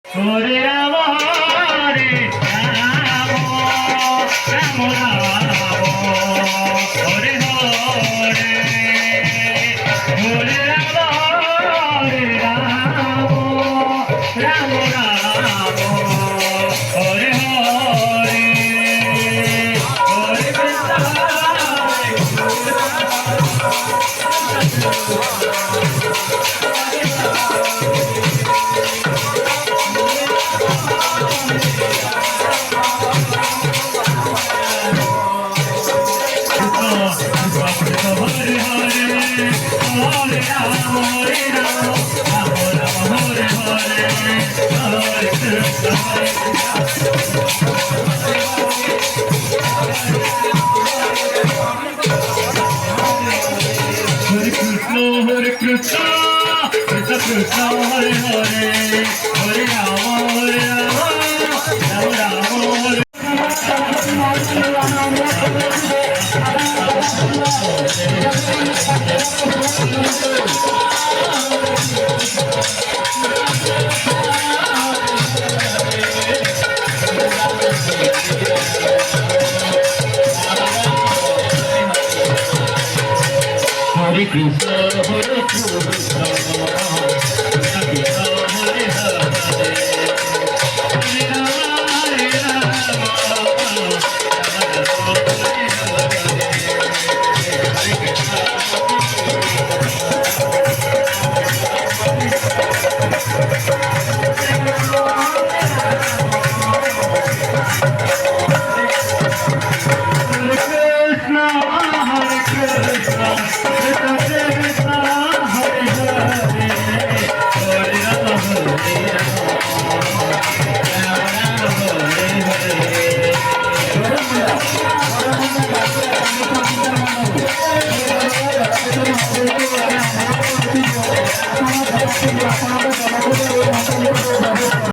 Hare Ram Hare Ram Ram Ram Hare Hare Hare Ram Hare Ram Ram Ram Hare Hare Hare Krishna Hare Krishna, Krishna Krishna, Hare Hare, Hare Rama, Rama Rama, Hare Krishna, Hare Krishna, Krishna Krishna, Hare Hare, Hare Rama, Rama Hare